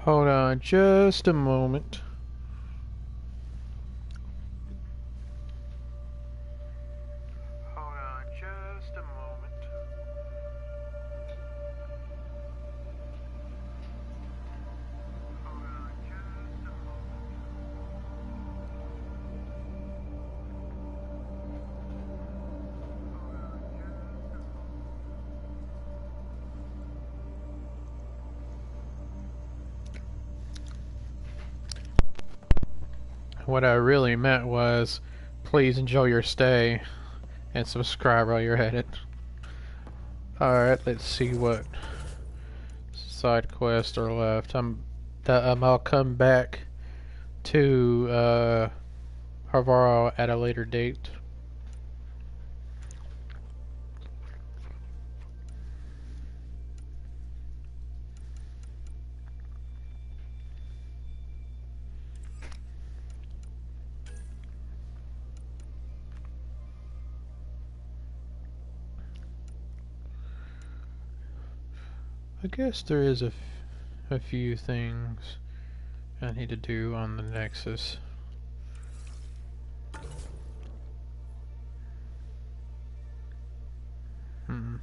Hold on just a moment. Hold on just a moment. Hold on just a moment. What I really meant was, please enjoy your stay and subscribe while you're at it. Alright, let's see what side quests are left. I'll come back to Havarl at a later date. I guess there is a few things I need to do on the Nexus. Hmm.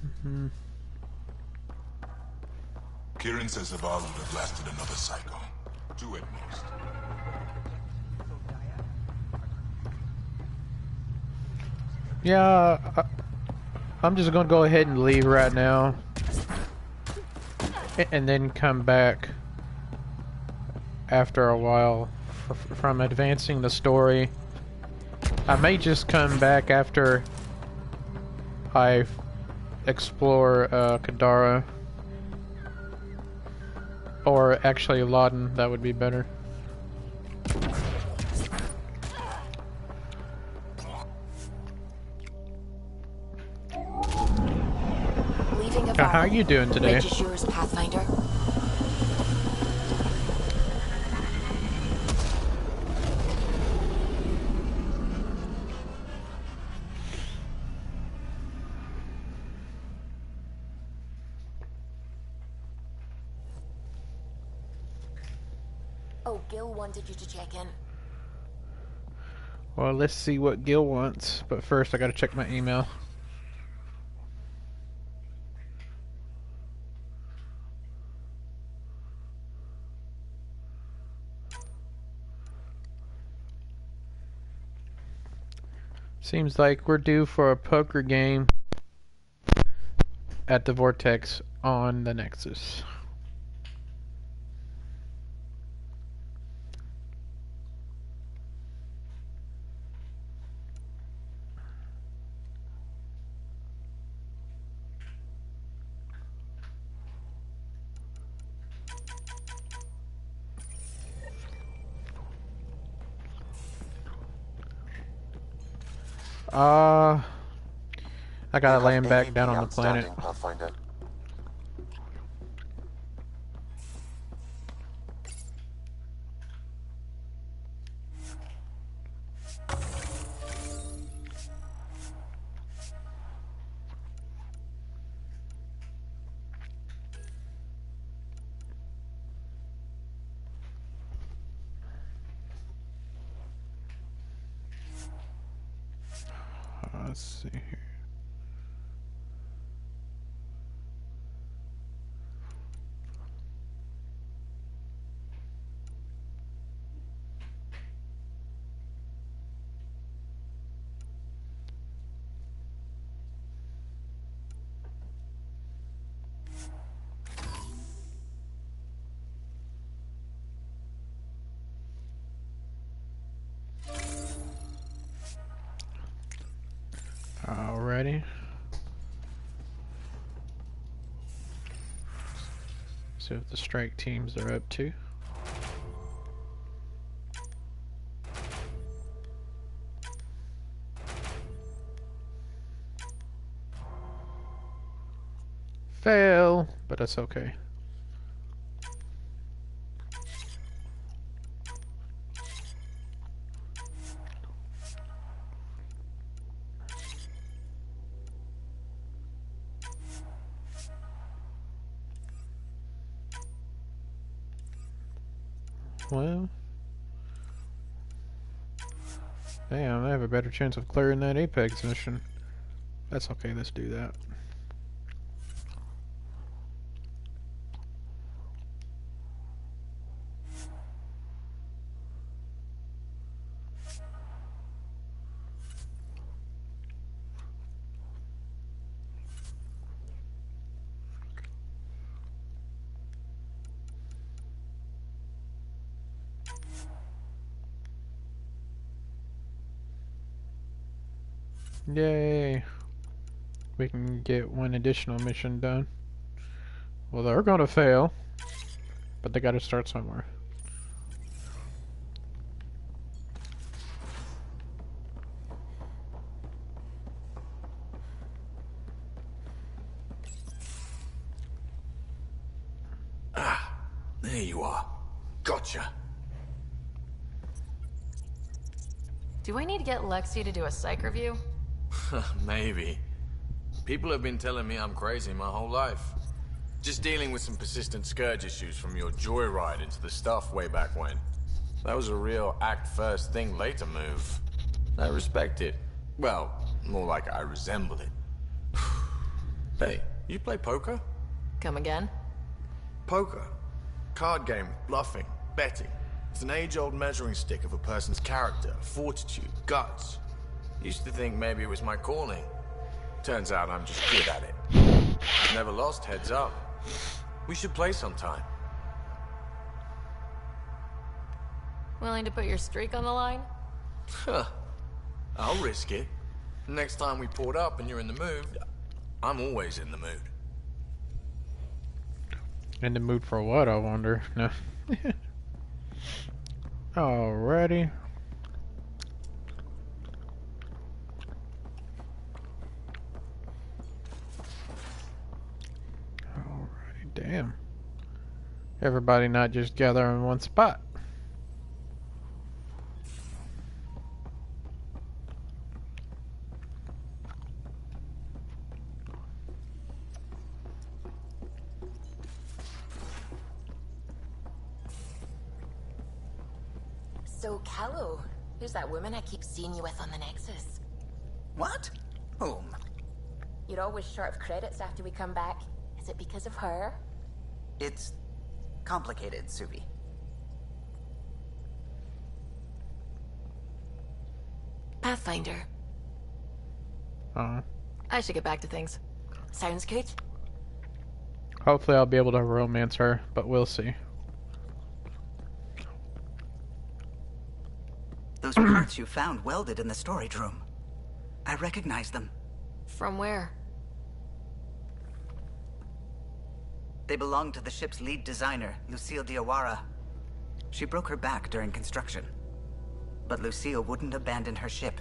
Mm-hmm. Kieran says Havarl would have lasted another cycle. 2 at most. Yeah, I'm just gonna go ahead and leave right now. And then come back after a while from advancing the story. I may just come back after I explore Kadara. Or actually Laden, that would be better. How are you doing today? Which is yours, Pathfinder? Oh, Gil wanted you to check in. Well, let's see what Gil wants, but first I gotta check my email. Seems like we're due for a poker game at the Vortex on the Nexus. I gotta lay him back down on the planet. Pathfinder. Let's see here. Alrighty. See what the strike teams are up to. Fail, but that's okay. Well, damn, I have a better chance of clearing that Apex mission. That's okay, let's do that. Yay! We can get one additional mission done. Well, they're gonna fail, but they gotta start somewhere. There you are. Gotcha. Do I need to get Lexi to do a psych review? Maybe. People have been telling me I'm crazy my whole life. Just dealing with some persistent scourge issues from your joyride into the stuff way back when. That was a real act first, think later move. I respect it. Well, more like I resemble it. Hey, you play poker? Come again? Poker. Card game with bluffing, betting. It's an age-old measuring stick of a person's character, fortitude, guts. Used to think maybe it was my calling. Turns out I'm just good at it. Never lost, heads up. We should play sometime. Willing to put your streak on the line? Huh. I'll risk it. Next time we port up and you're in the mood, I'm always in the mood. In the mood for what, I wonder? No. Alrighty. Alrighty, damn. Everybody not just gather in one spot. So, Callow, who's that woman I keep seeing you with on the Nexus? What? Whom? You're always short of credits after we come back. Is it because of her? It's complicated, Suvi. Pathfinder. I should get back to things. Sounds good. Hopefully I'll be able to romance her, but we'll see. Those parts you found welded in the storage room. I recognize them. From where? They belong to the ship's lead designer, Lucille Diawara. She broke her back during construction. But Lucille wouldn't abandon her ship.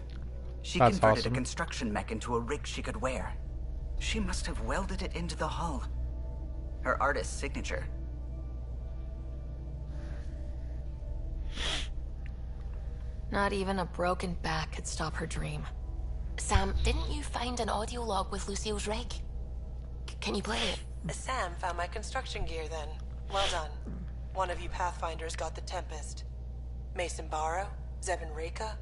She That's converted awesome. a construction mech into a rig she could wear. She must have welded it into the hull. Her artist's signature. Not even a broken back could stop her dream. Sam, didn't you find an audio log with Lucille's rig? Can you play it? Sam found my construction gear then. Well done. One of you Pathfinders got the Tempest. Mason Barrow, Zevin Reka,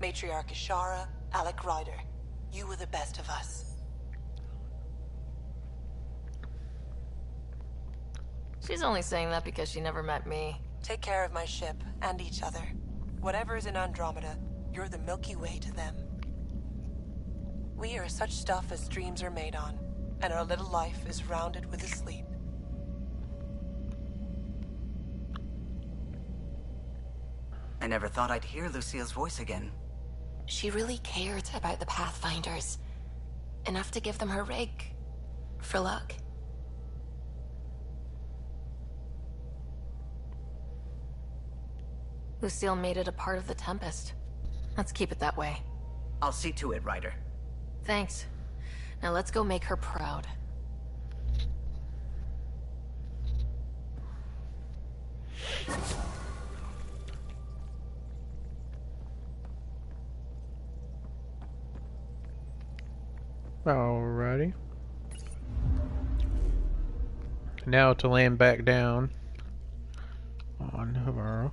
Matriarch Ishara, Alec Ryder. You were the best of us. She's only saying that because she never met me. Take care of my ship and each other. Whatever is in Andromeda, you're the Milky Way to them. We are such stuff as dreams are made on, and our little life is rounded with a sleep. I never thought I'd hear Lucille's voice again. She really cared about the Pathfinders. Enough to give them her rig. For luck. Lucille made it a part of the Tempest. Let's keep it that way. I'll see to it, Ryder. Thanks. Now let's go make her proud. Alrighty. Now to land back down on Havarl.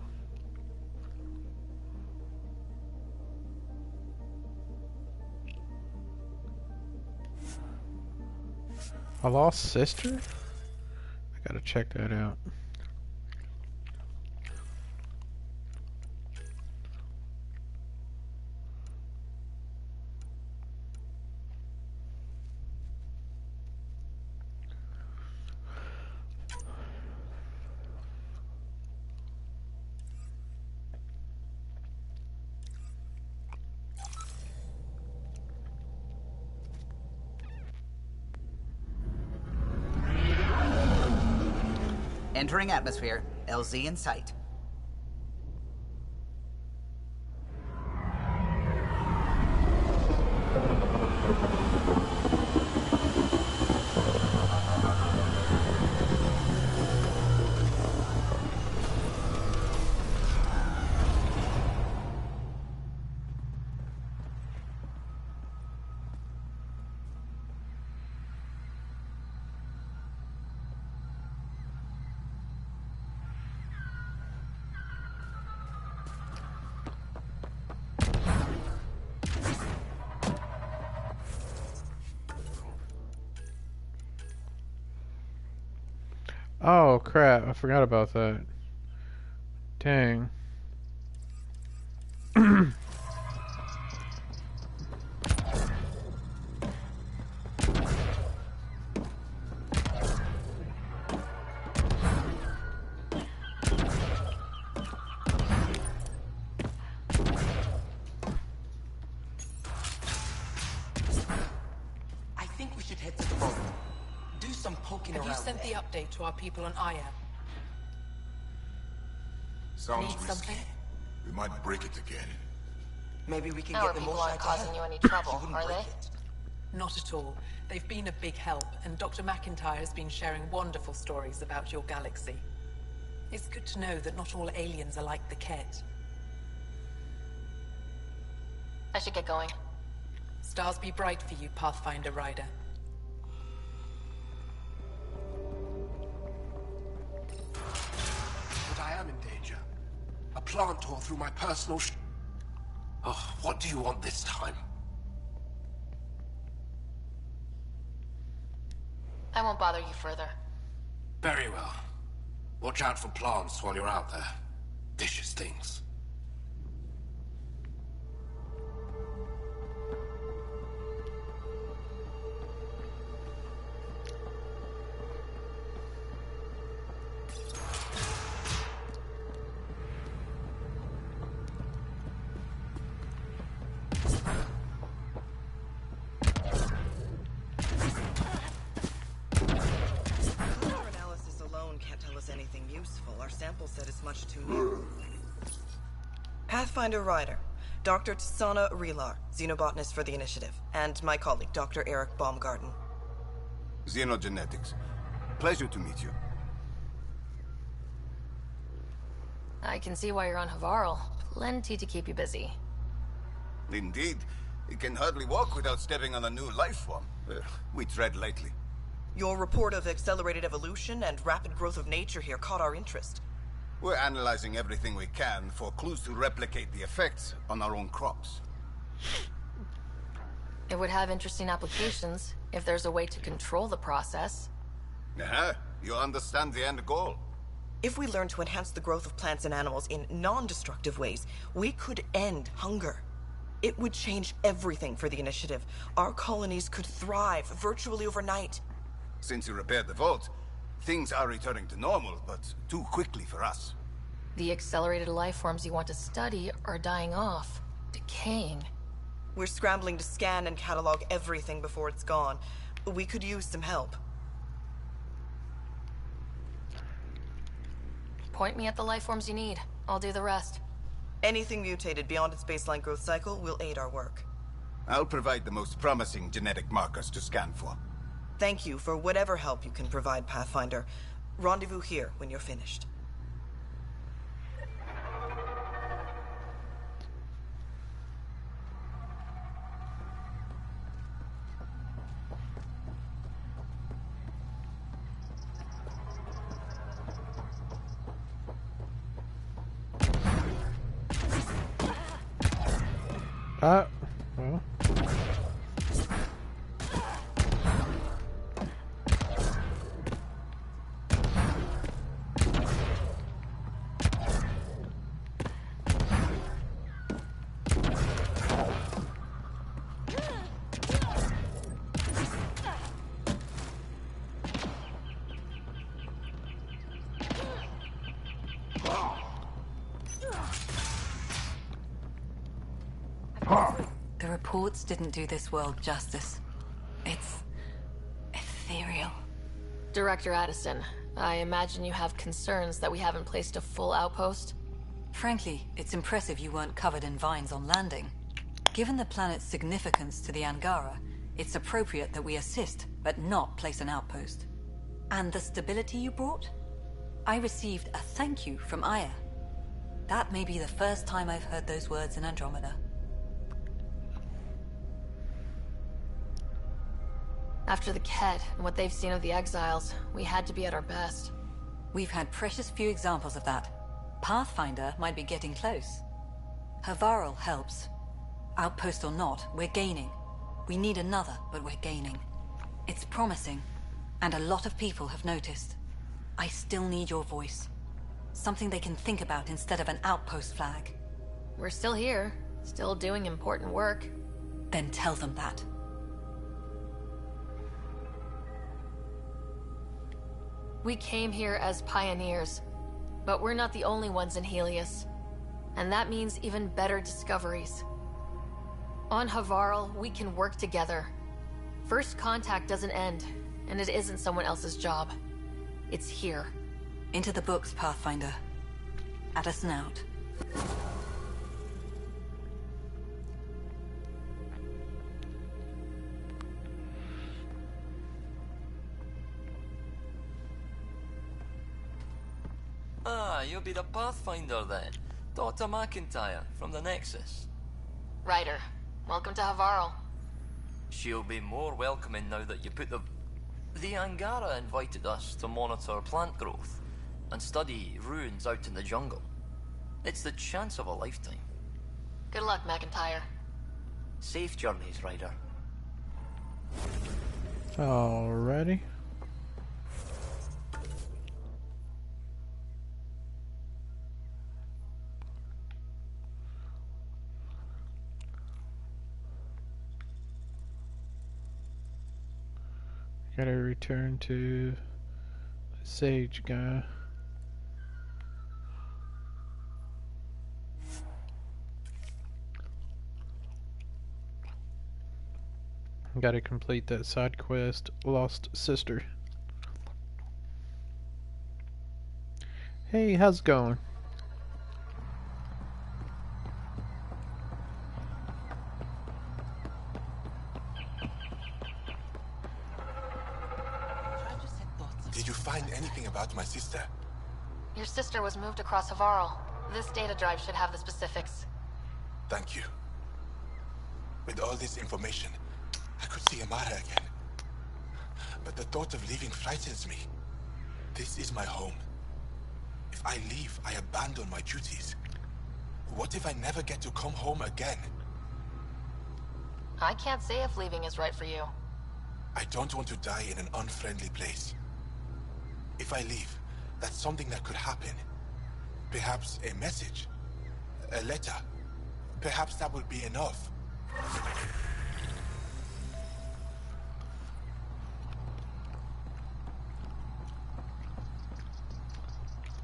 A lost sister? I gotta check that out. Entering atmosphere. LZ in sight. Oh crap, I forgot about that. Dang. I think we should head to the vault. Do some poking around. Have you sent the update to our people on IAM? Sounds Need risky. something? We might break it again. Maybe we can Our get them people all aren't side to causing help. you any She trouble, wouldn't are break they? it. Not at all. They've been a big help, and Dr. McIntyre has been sharing wonderful stories about your galaxy. It's good to know that not all aliens are like the Ket. I should get going. Stars be bright for you, Pathfinder Rider. But I am in danger. A plant tore through my personal Oh, what do you want this time? I won't bother you further. Very well. Watch out for plants while you're out there. Vicious things. Color analysis alone can't tell us anything useful. Our sample set is much too new. Pathfinder Rider, Dr. Tsana Relar, xenobotanist for the Initiative, and my colleague, Dr. Eric Baumgarten. Xenogenetics. Pleasure to meet you. I can see why you're on Havarl. Plenty to keep you busy. Indeed. It can hardly walk without stepping on a new life form. We tread lightly. Your report of accelerated evolution and rapid growth of nature here caught our interest. We're analyzing everything we can for clues to replicate the effects on our own crops. It would have interesting applications if there's a way to control the process. You understand the end goal. If we learn to enhance the growth of plants and animals in non-destructive ways, we could end hunger. It would change everything for the Initiative. Our colonies could thrive virtually overnight. Since you repaired the vault, things are returning to normal, but too quickly for us. The accelerated life forms you want to study are dying off, decaying. We're scrambling to scan and catalog everything before it's gone. We could use some help. Point me at the life forms you need. I'll do the rest. Anything mutated beyond its baseline growth cycle will aid our work. I'll provide the most promising genetic markers to scan for. Thank you for whatever help you can provide, Pathfinder. Rendezvous here when you're finished. Well. The reports didn't do this world justice. It's ethereal. Director Addison, I imagine you have concerns that we haven't placed a full outpost? Frankly, it's impressive you weren't covered in vines on landing. Given the planet's significance to the Angara, it's appropriate that we assist, but not place an outpost. And the stability you brought? I received a thank you from Aya. That may be the first time I've heard those words in Andromeda. After the Kett and what they've seen of the exiles, we had to be at our best. We've had precious few examples of that. Pathfinder might be getting close. Havarl helps. Outpost or not, we're gaining. We need another, but we're gaining. It's promising, and a lot of people have noticed. I still need your voice. Something they can think about instead of an outpost flag. We're still here, still doing important work. Then tell them that. We came here as pioneers, but we're not the only ones in Helios. And that means even better discoveries. On Havarl, we can work together. First contact doesn't end, and it isn't someone else's job. It's here. Into the books, Pathfinder. Addison out. Ah, you'll be the Pathfinder then. Dr. McIntyre from the Nexus. Ryder, welcome to Havarl. She'll be more welcoming now that you put The Angara invited us to monitor plant growth and study ruins out in the jungle. It's the chance of a lifetime. Good luck, McIntyre. Safe journeys, Ryder. Alrighty. Gotta return to the Sage guy. Gotta complete that side quest, Lost Sister. Hey, how's it going? Did you find anything about my sister? Your sister was moved across Havarl. This data drive should have the specifics. Thank you. With all this information, I could see Amara again. But the thought of leaving frightens me. This is my home. If I leave, I abandon my duties. What if I never get to come home again? I can't say if leaving is right for you. I don't want to die in an unfriendly place. If I leave, that's something that could happen. Perhaps a message, a letter. Perhaps that would be enough.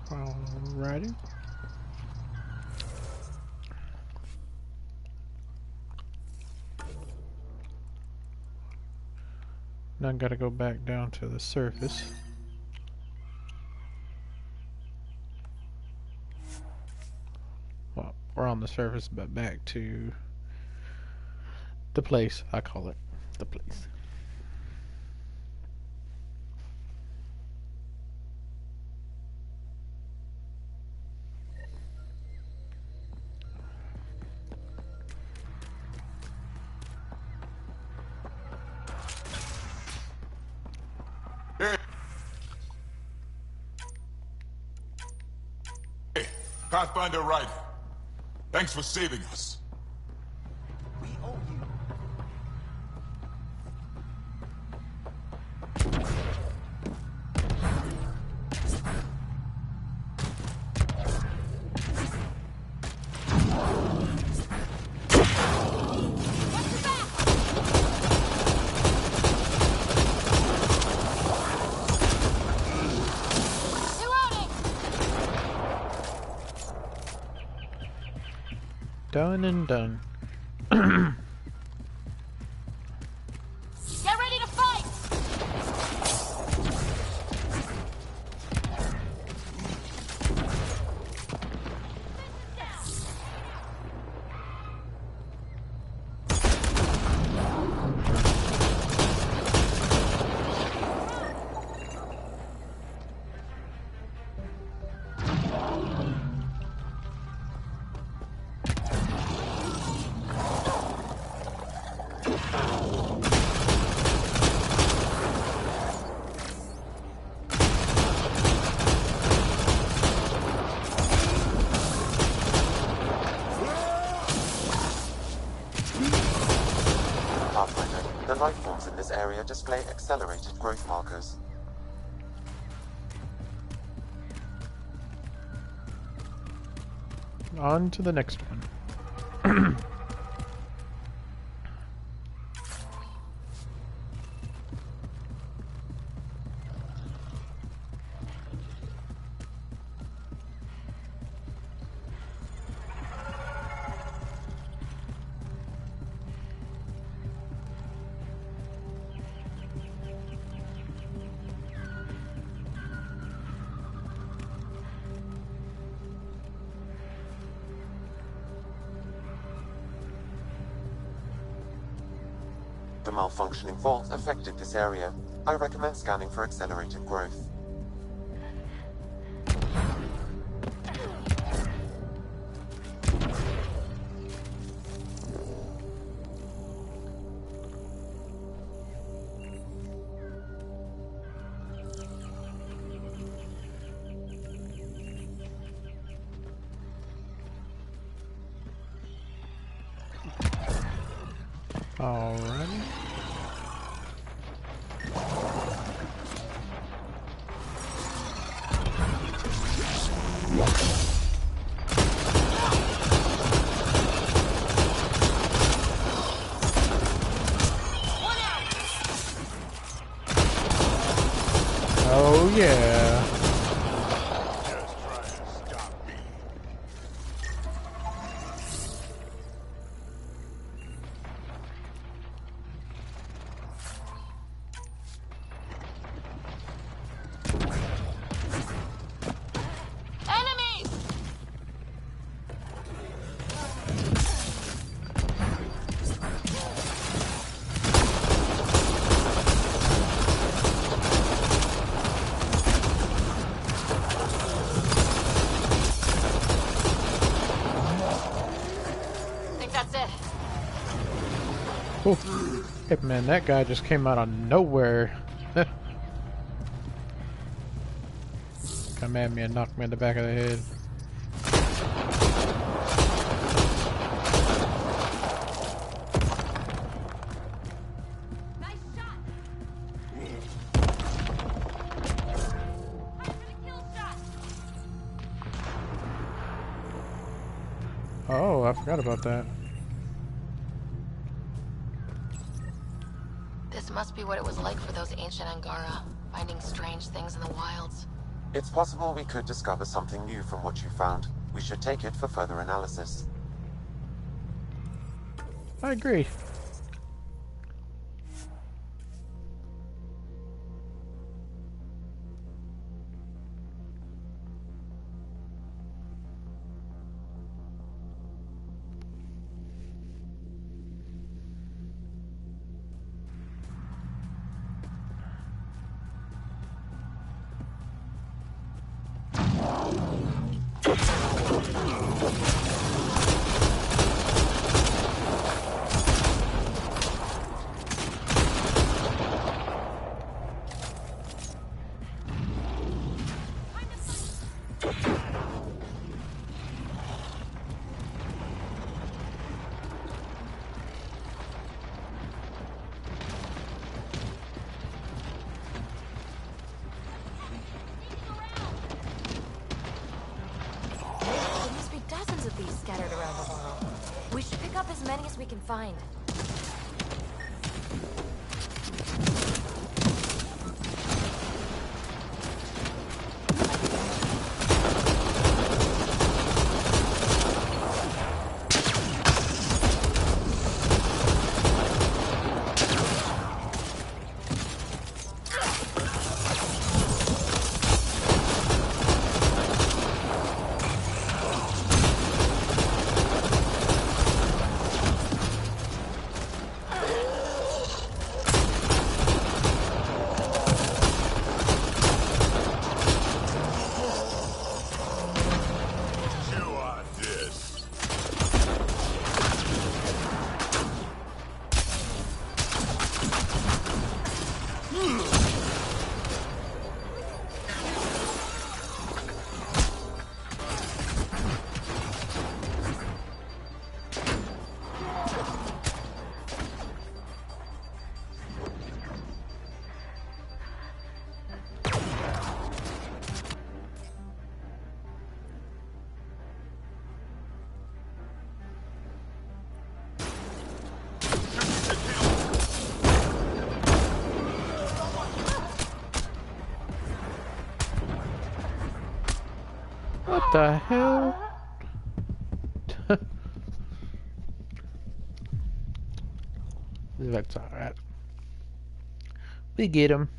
Alrighty. Now I gotta go back down to the surface. Well, we're on the surface, but back to the place. I call it the place. Hey, Pathfinder Ryder. Thanks for saving us. Done and done. Get ready to fight! Pathfinder, the life forms in this area display accelerated growth markers. On to the next one. The malfunctioning vault affected this area. I recommend scanning for accelerated growth. Alrighty. Oh yeah. Oof. Hey man, that guy just came out of nowhere. Come at me and knock me in the back of the head. Nice shot. Oh, I forgot about that. This must be what it was like for those ancient Angara, finding strange things in the wilds. It's possible we could discover something new from what you found. We should take it for further analysis. I agree. Scattered around the world. We should pick up as many as we can find. the hell? That's alright. We get him.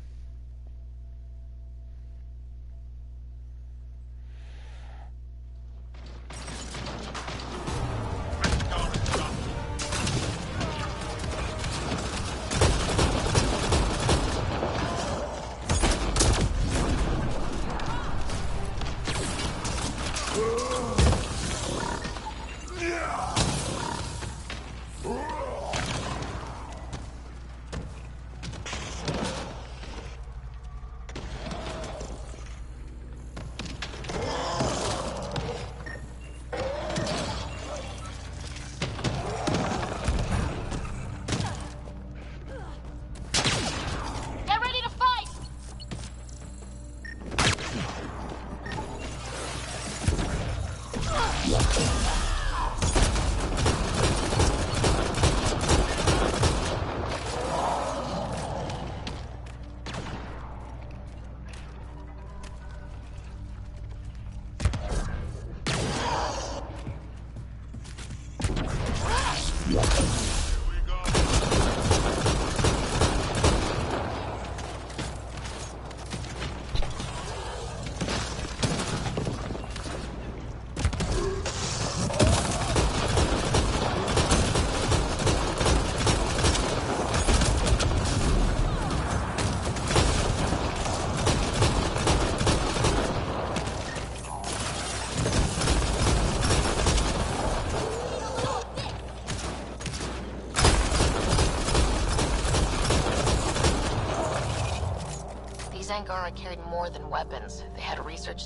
Angara carried more than weapons. They had research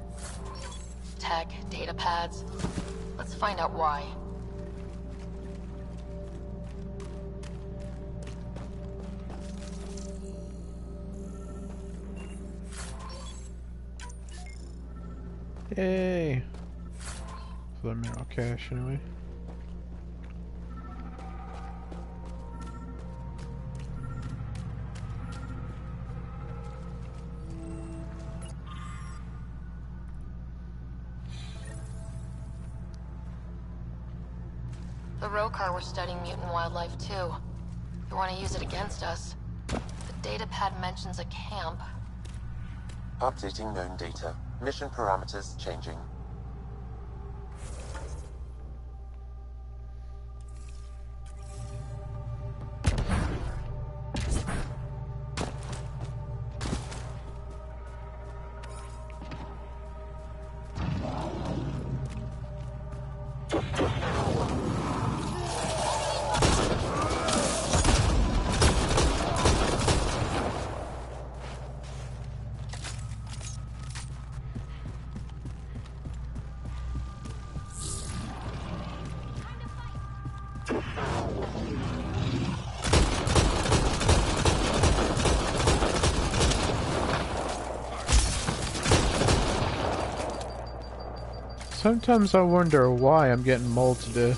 tech, data pads. Let's find out why. Yay! For the mineral cache, anyway. The Rokar were studying mutant wildlife too. They want to use it against us. The data pad mentions a camp. Updating known data. Mission parameters changing. Sometimes I wonder why I'm getting mold to do.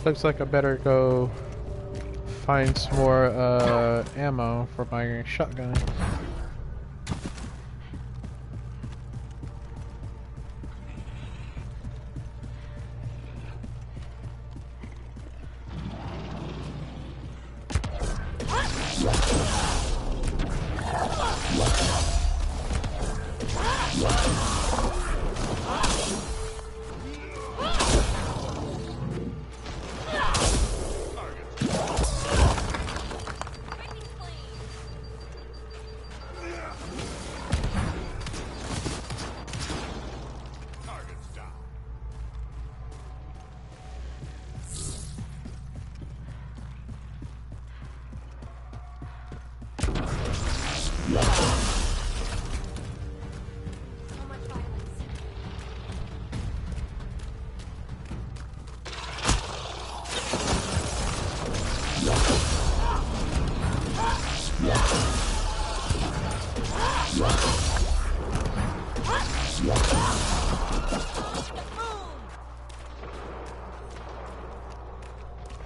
Looks like I better go find some more ammo for my shotgun.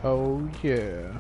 Oh yeah.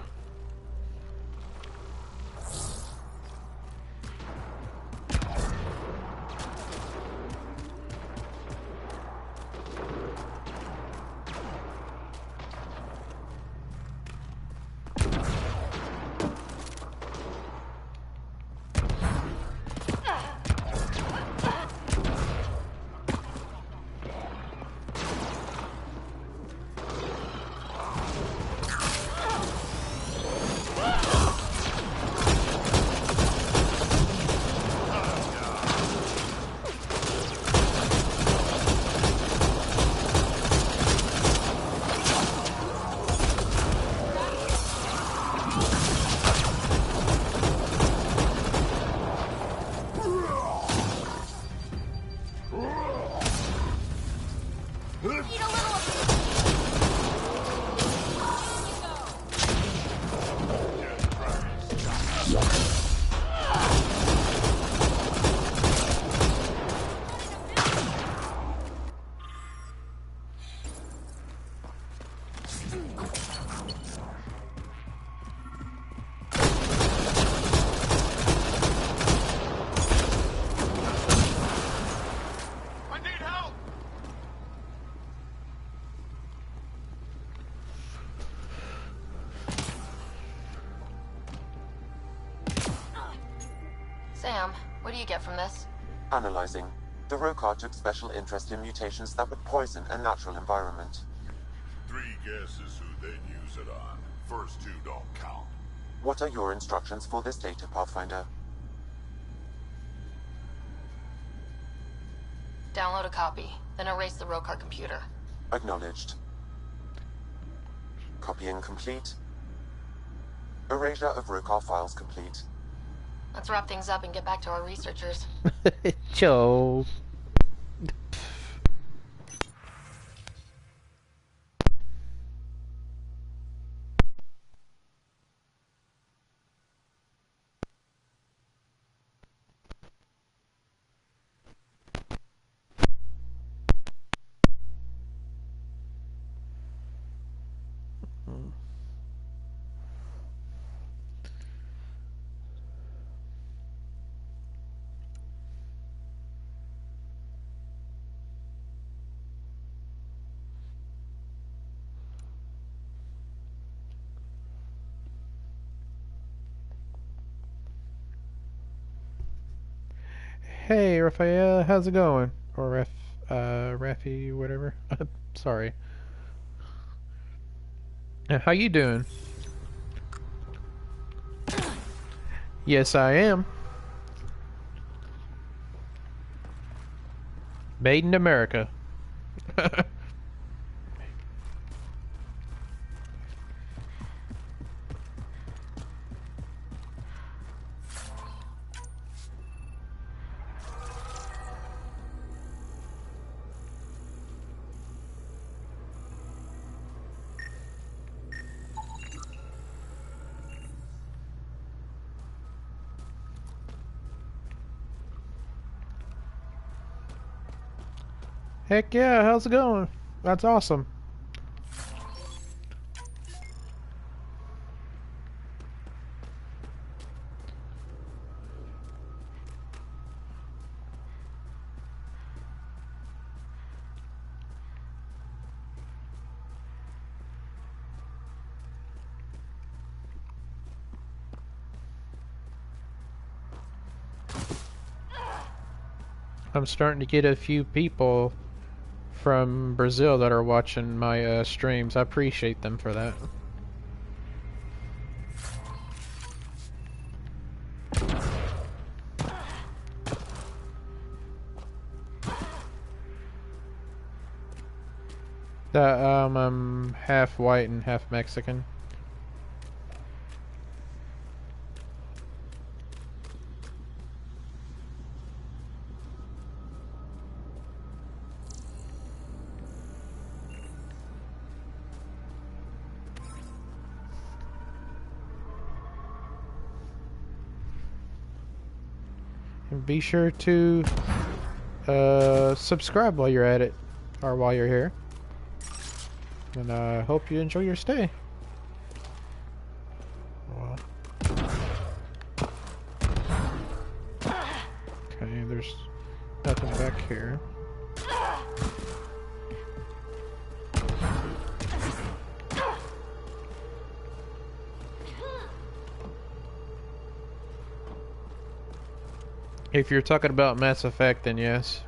Sam, what do you get from this? Analyzing. The Rokar took special interest in mutations that would poison a natural environment. 3 guesses who they'd use it on. First 2 don't count. What are your instructions for this data, Pathfinder? Download a copy, then erase the Rokar computer. Acknowledged. Copying complete. Erasure of Rokar files complete. Let's wrap things up and get back to our researchers. Joe. Hey, Raphael, how's it going? Or Rafi, whatever. Sorry. How you doing? Yes, I am. Made in America. Heck yeah, how's it going? That's awesome. I'm starting to get a few people from Brazil that are watching my streams. I appreciate them for that. I'm half white and half Mexican. And be sure to subscribe while you're at it, or while you're here. And I hope you enjoy your stay. Well. Okay, there's nothing back here. If you're talking about Mass Effect, then yes.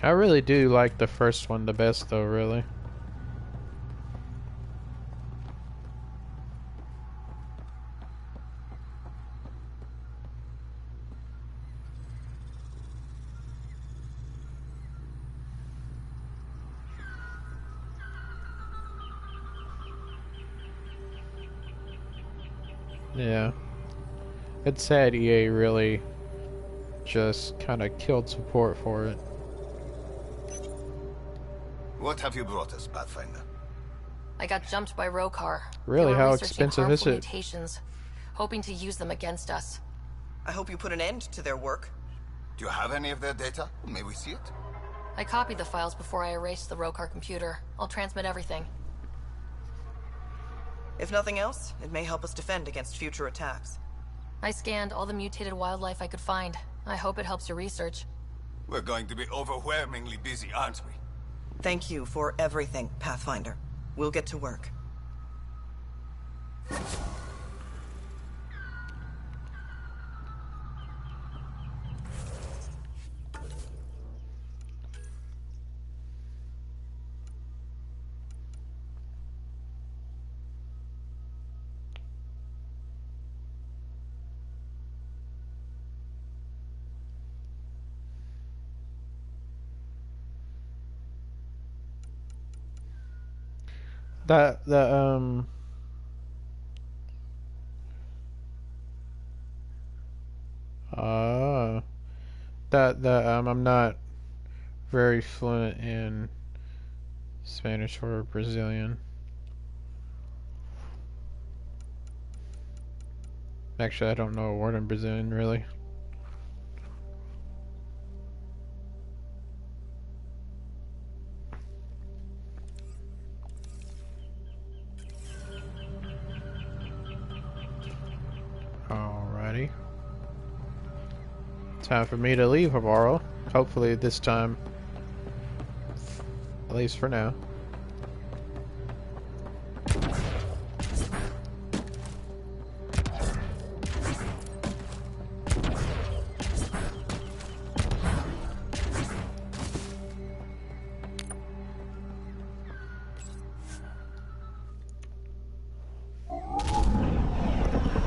I really do like the first one the best though, really. Yeah. It's sad EA really just kind of killed support for it. What have you brought us, Pathfinder? I got jumped by Rokar. Really? They were How researching expensive is harmful it? mutations, hoping to use them against us. I hope you put an end to their work. Do you have any of their data? May we see it? I copied the files before I erased the Rokar computer. I'll transmit everything. If nothing else, it may help us defend against future attacks. I scanned all the mutated wildlife I could find. I hope it helps your research. We're going to be overwhelmingly busy, aren't we? Thank you for everything, Pathfinder. We'll get to work. That I'm not very fluent in Spanish or Brazilian. Actually, I don't know a word in Brazilian, really. Alrighty. Time for me to leave, Havarl. Hopefully this time, at least for now.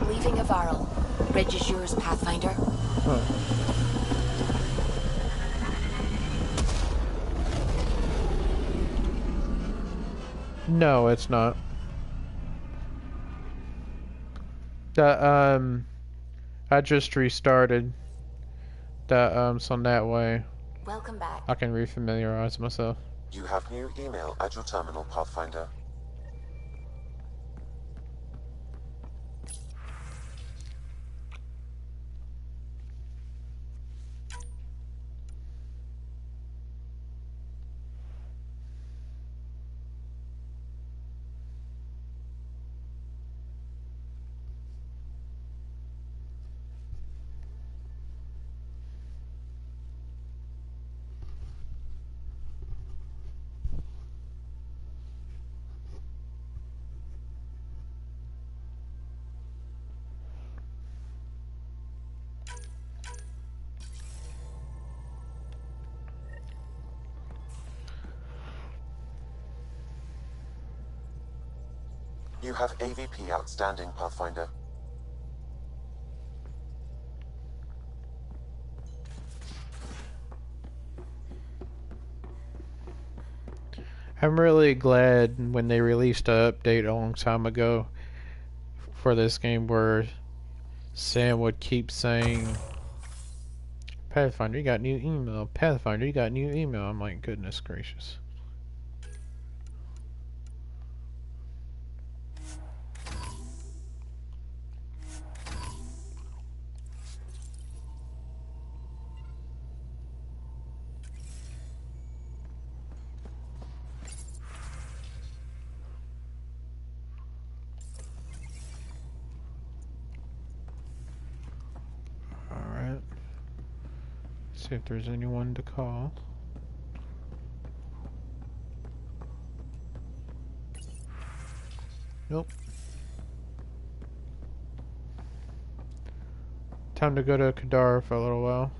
Leaving Havarl. Bridge is yours, Pathfinder. Huh. No, it's not. I just restarted. So that way Welcome back. I can refamiliarize myself. You have new email at your terminal, Pathfinder. You have AVP outstanding, Pathfinder. I'm really glad when they released an update a long time ago for this game where Sam would keep saying, Pathfinder, you got new email. Pathfinder, you got new email. I'm like, goodness gracious. Alright. See if there's anyone to call. Nope. Time to go to Kadara for a little while.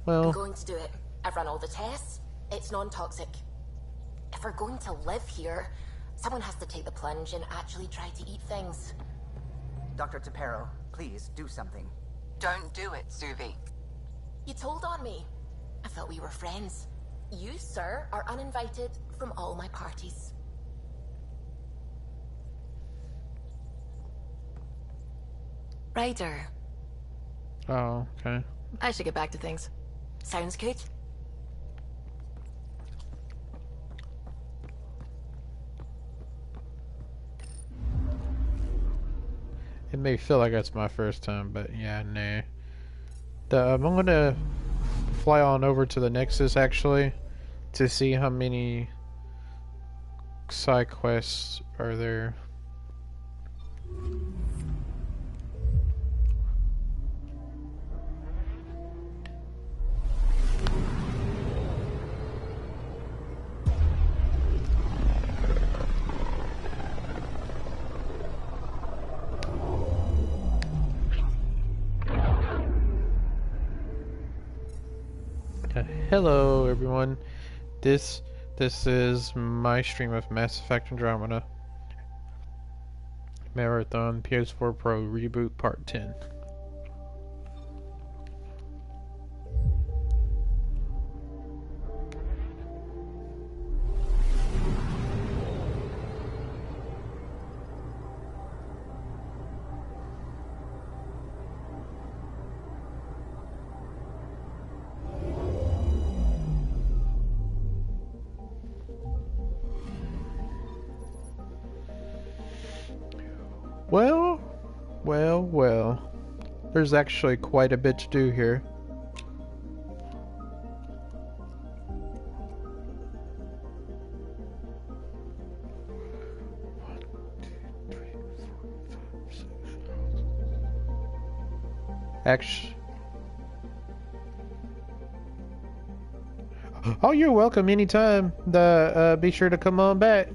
Well, I'm going to do it. I've run all the tests. It's non-toxic. If we're going to live here, someone has to take the plunge and actually try to eat things. Dr. Tapero, please do something. Don't do it, Suvi. You told on me. I thought we were friends. You, sir, are uninvited from all my parties. Ryder. oh, okay. I should get back to things. Sounds good. It may feel like it's my first time, but yeah, nah. I'm gonna fly on over to the Nexus actually to see how many side quests are there. Hello everyone, this is my stream of Mass Effect Andromeda Marathon PS4 Pro Reboot Part 10. Well. There's actually quite a bit to do here. Actually, oh, you're welcome anytime. Be sure to come on back.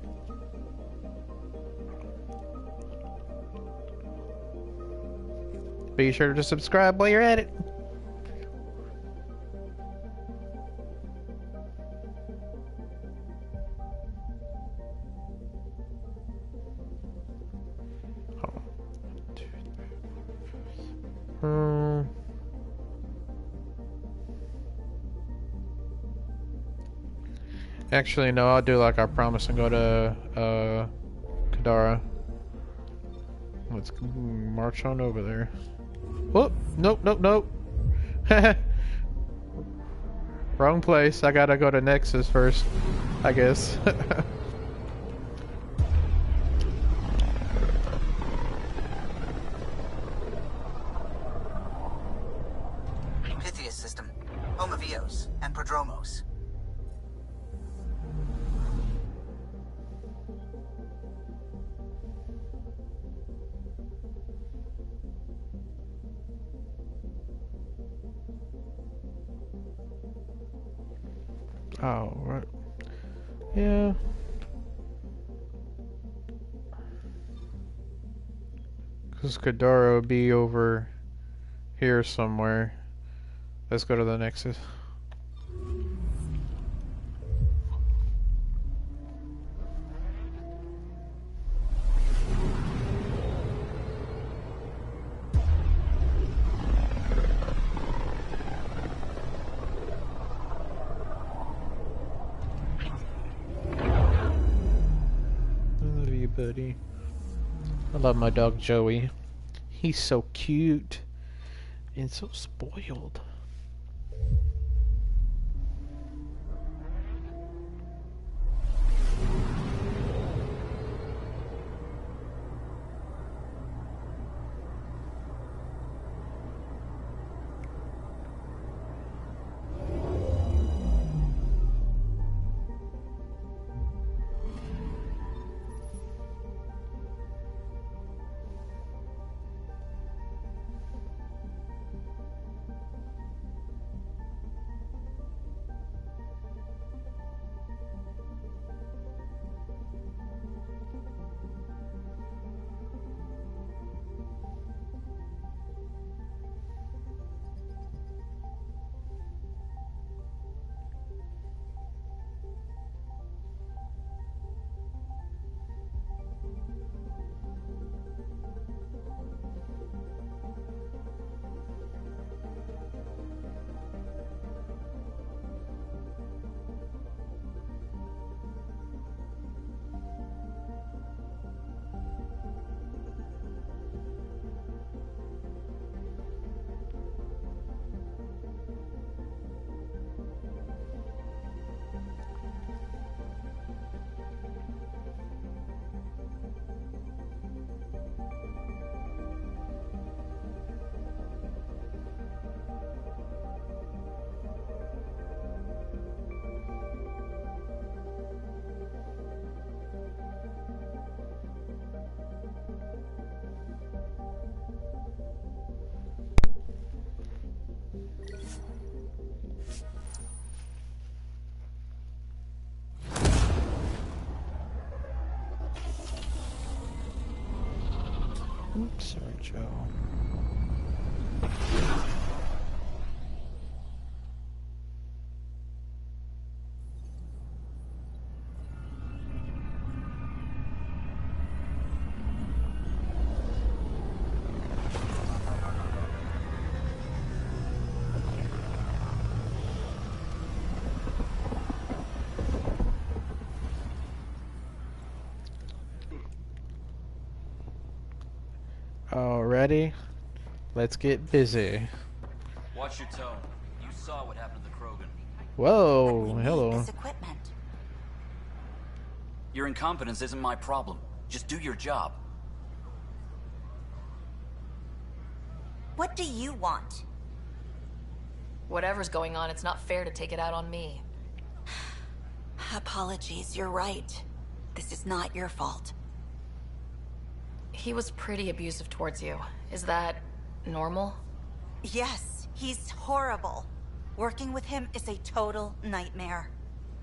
Be sure to subscribe while you're at it. Actually, no, I'll do like I promised and go to Kadara. Let's march on over there. Whoop! Nope. Wrong place. I gotta go to Nexus first, I guess. Pythias system, home of Eos and Prodromos. Oh, right. Yeah. Because Kadara will be over here somewhere. Let's go to the Nexus. buddy. I love my dog Joey. He's so cute and so spoiled. Oops, sorry, Joe. Alrighty, let's get busy. Watch your tone. You saw what happened to the Krogan. Whoa, hello. This equipment. Your incompetence isn't my problem. Just do your job. What do you want? Whatever's going on, it's not fair to take it out on me. Apologies, you're right. This is not your fault. He was pretty abusive towards you. Is that normal? Yes, he's horrible. Working with him is a total nightmare.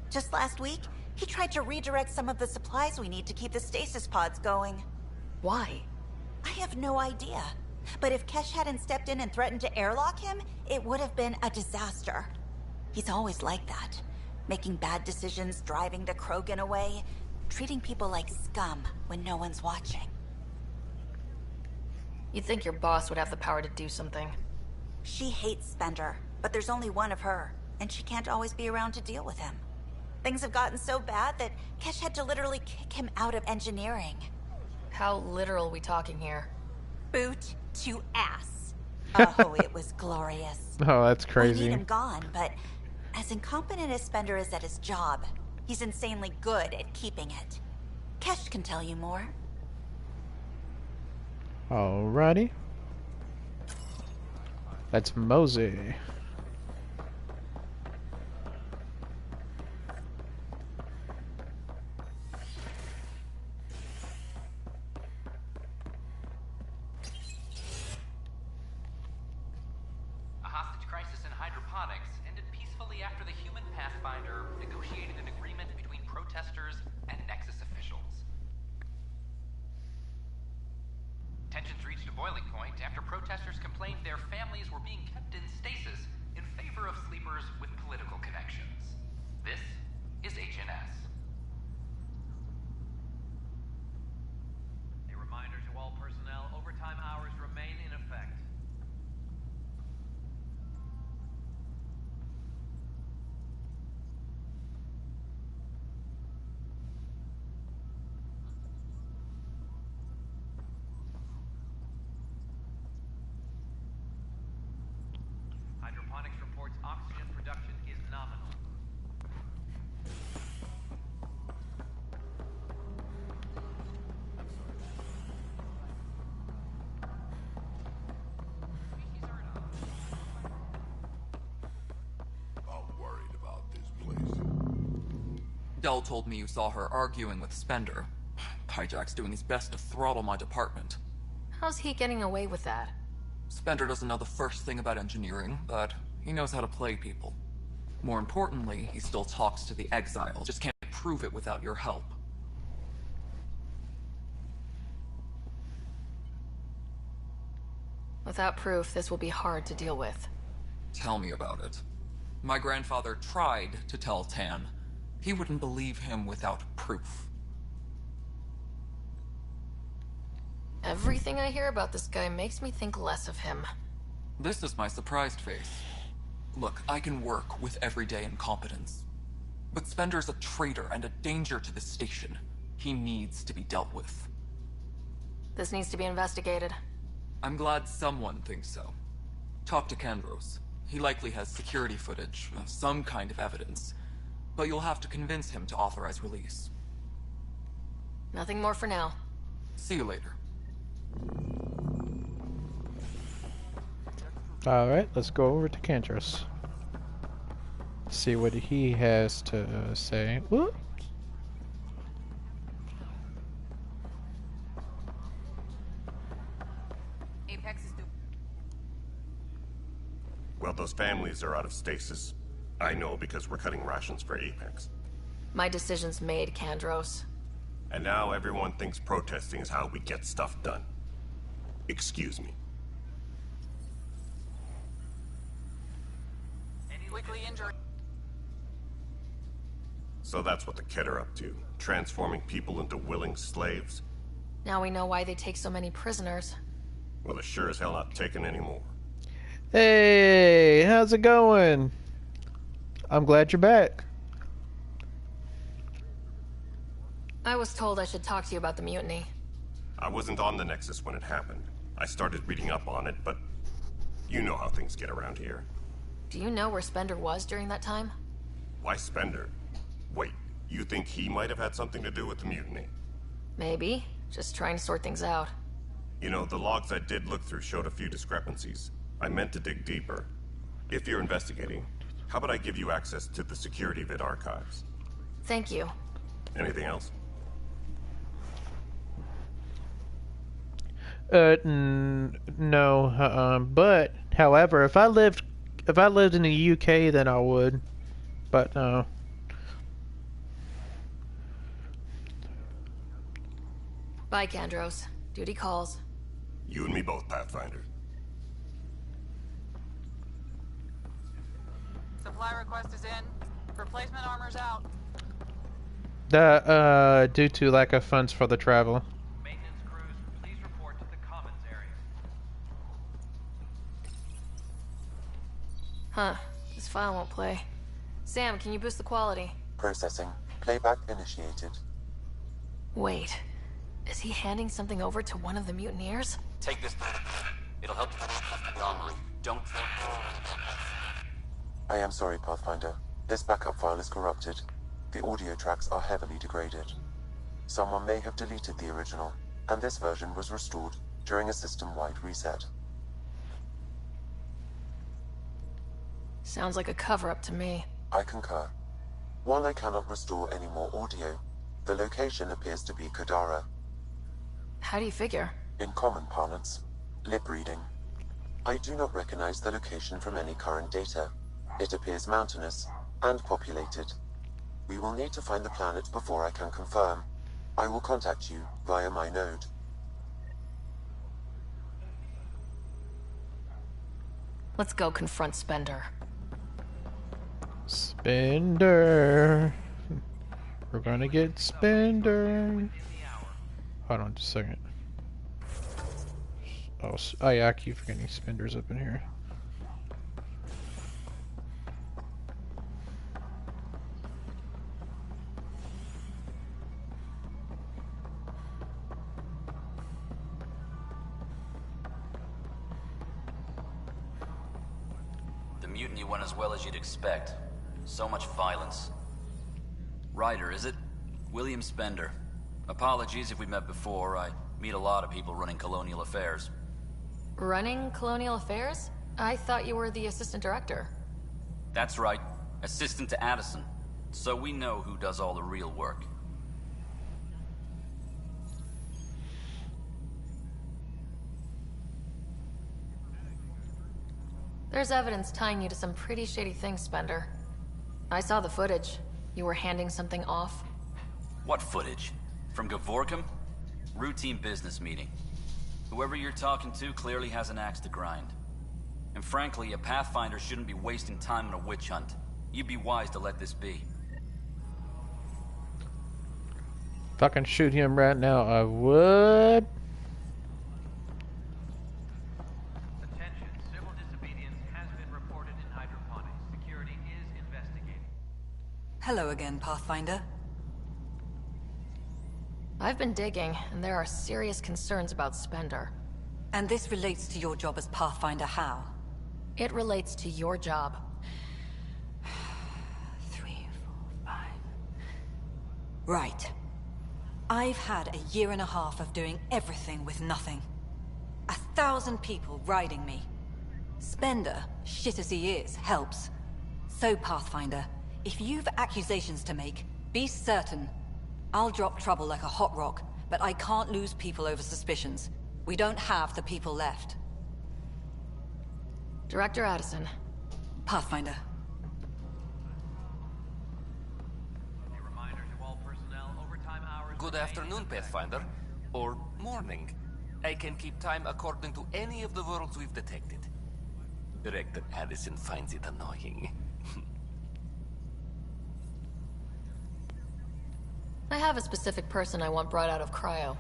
Just last week, he tried to redirect some of the supplies we need to keep the stasis pods going. Why? I have no idea. But if Kesh hadn't stepped in and threatened to airlock him, it would have been a disaster. He's always like that. Making bad decisions, driving the Krogan away, treating people like scum when no one's watching. You'd think your boss would have the power to do something. She hates Spender, but there's only one of her, and she can't always be around to deal with him. Things have gotten so bad that Kesh had to literally kick him out of engineering. How literal we talking here? Boot to ass. Oh, it was glorious. Oh, that's crazy. We need him gone, but as incompetent as Spender is at his job, he's insanely good at keeping it. Kesh can tell you more. Alrighty. Let's mosey. A hostage crisis in hydroponics ended peacefully after the human Pathfinder negotiated an agreement between protesters and Nexus officials. Tensions reached a boiling point after protesters complained their families were being kept in stasis in favor of sleepers with political connections. This is HNS. A reminder to all personnel, overtime hours remain in effect. Dell told me you saw her arguing with Spender. Pyjack's doing his best to throttle my department. How's he getting away with that? Spender doesn't know the first thing about engineering, but he knows how to play people. More importantly, he still talks to the Exile, just can't prove it without your help. Without proof, this will be hard to deal with. Tell me about it. My grandfather tried to tell Tan. He wouldn't believe him without proof. Everything I hear about this guy makes me think less of him. This is my surprised face. Look, I can work with everyday incompetence. But Spender's a traitor and a danger to the station. He needs to be dealt with. This needs to be investigated. I'm glad someone thinks so. Talk to Kandros. He likely has security footage, some kind of evidence. But you'll have to convince him to authorize release. Nothing more for now. See you later. Alright, let's go over to Kandros. See what he has to say. Whoop. Well, those families are out of stasis. I know because we're cutting rations for Apex. My decision's made, Kandros. And now everyone thinks protesting is how we get stuff done. Excuse me. Weekly injury. So that's what the Kett are up to, transforming people into willing slaves? Now we know why they take so many prisoners. Well, they're sure as hell not taking any more. Hey, how's it going? I'm glad you're back. I was told I should talk to you about the mutiny. I wasn't on the Nexus when it happened. I started reading up on it, but you know how things get around here. Do you know where Spender was during that time? Why Spender? Wait, you think he might have had something to do with the mutiny? Maybe. Just trying to sort things out. You know, the logs I did look through showed a few discrepancies. I meant to dig deeper. If you're investigating, how about I give you access to the security vid archives? Thank you. Anything else? No. But, however, if I lived in the UK, then I would. But no. Bye, Kandros. Duty calls. You and me both, Pathfinder. Supply request is in. Replacement armor's out. Due to lack of funds for the travel. Maintenance crews, please report to the commons area. Huh. This file won't play. Sam, can you boost the quality? Processing. Playback initiated. Wait. Is he handing something over to one of the mutineers? Take this. It'll help you the armory. Don't. I am sorry, Pathfinder. This backup file is corrupted. The audio tracks are heavily degraded. Someone may have deleted the original, and this version was restored during a system-wide reset. Sounds like a cover-up to me. I concur. While I cannot restore any more audio, the location appears to be Kadara. How do you figure? In common parlance, lip reading. I do not recognize the location from any current data. It appears mountainous and populated. We will need to find the planet before I can confirm. I will contact you via my node. Let's go confront Spender. Spender. We're gonna get Spender. Hold on just a second. Oh yeah, I keep forgetting Spender's up in here. The mutiny went as well as you'd expect. So much violence. Ryder, is it? William Spender. Apologies if we met before. I meet a lot of people running colonial affairs. Running colonial affairs? I thought you were the assistant director. That's right. Assistant to Addison. So we know who does all the real work. There's evidence tying you to some pretty shady things, Spender. I saw the footage. You were handing something off. What footage? From Gavorkum? Routine business meeting. Whoever you're talking to clearly has an axe to grind. And frankly, a Pathfinder shouldn't be wasting time on a witch hunt. You'd be wise to let this be. If I can shoot him right now, I would. Attention, civil disobedience has been reported in hydroponics. Security is investigating. Hello again, Pathfinder. I've been digging, and there are serious concerns about Spender. And this relates to your job as Pathfinder how? It relates to your job. 3, 4, 5... Right. I've had a year and a half of doing everything with nothing. 1,000 people riding me. Spender, shit as he is, helps. So, Pathfinder, if you've accusations to make, be certain. I'll drop trouble like a hot rock, but I can't lose people over suspicions. We don't have the people left. Director Addison. Pathfinder. A reminder to all personnel, overtime hours... Good afternoon, Pathfinder. Or morning. I can keep time according to any of the worlds we've detected. Director Addison finds it annoying. I have a specific person I want brought out of cryo.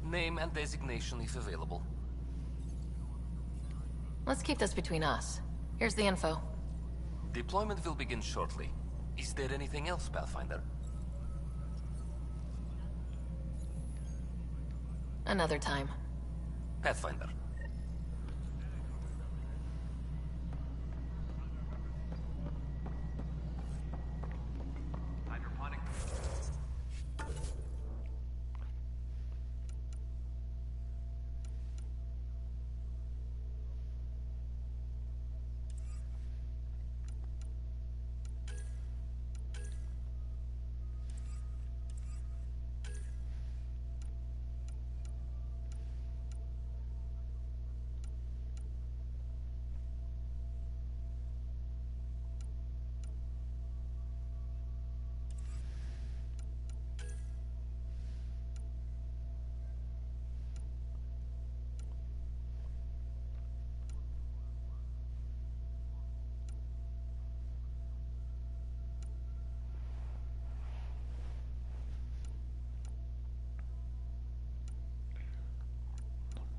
Name and designation if available. Let's keep this between us. Here's the info. Deployment will begin shortly. Is there anything else, Pathfinder? Another time. Pathfinder.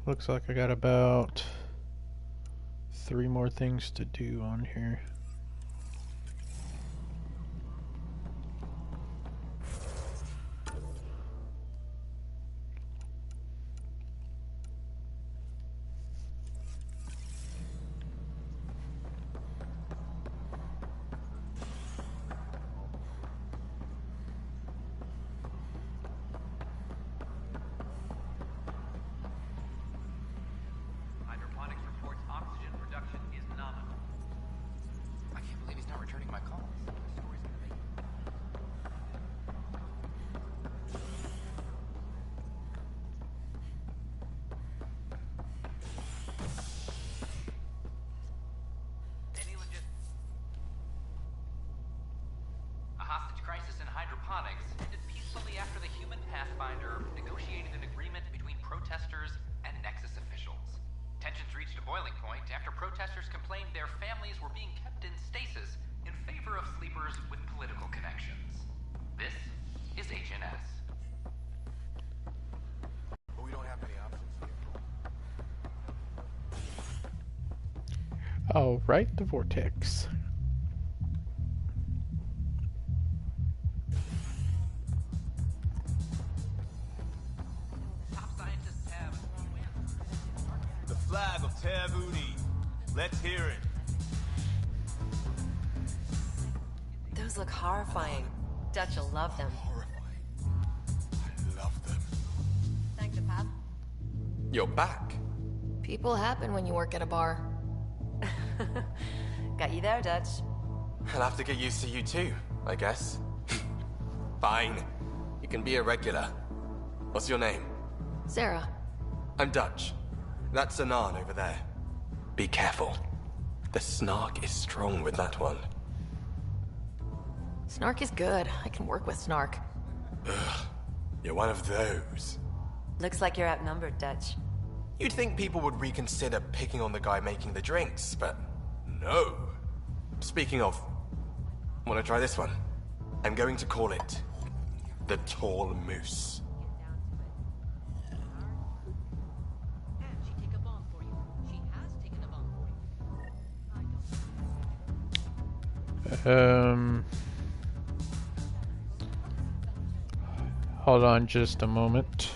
Looks like I got about 3 more things to do on here. Ended peacefully after the human Pathfinder negotiated an agreement between protesters and Nexus officials. Tensions reached a boiling point after protesters complained their families were being kept in stasis in favor of sleepers with political connections. This is HNS. But we don't have any options. Alright, the vortex. Flag of Tabooty. Let's hear it. Those look horrifying. Dutch will love them. I love them. Thanks, Pab. You're back. People happen when you work at a bar. Got you there, Dutch. I'll have to get used to you too. I guess. Fine. You can be a regular. What's your name? Sarah. I'm Dutch. That's Anan over there. Be careful. The snark is strong with that one. Snark is good. I can work with Snark. Ugh. You're one of those. Looks like you're outnumbered, Dutch. You'd think people would reconsider picking on the guy making the drinks, but no. Speaking of, wanna try this one? I'm going to call it the Tall Moose. Hold on just a moment.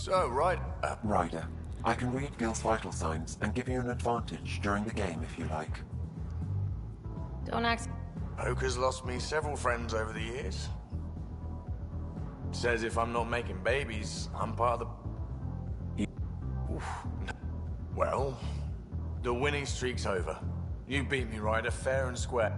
So, right... Ryder, I can read Gil's vital signs and give you an advantage during the game if you like. Don't ask. Poker's lost me several friends over the years. Says if I'm not making babies, I'm part of the... Oof. Well, the winning streak's over. You beat me, Ryder, fair and square.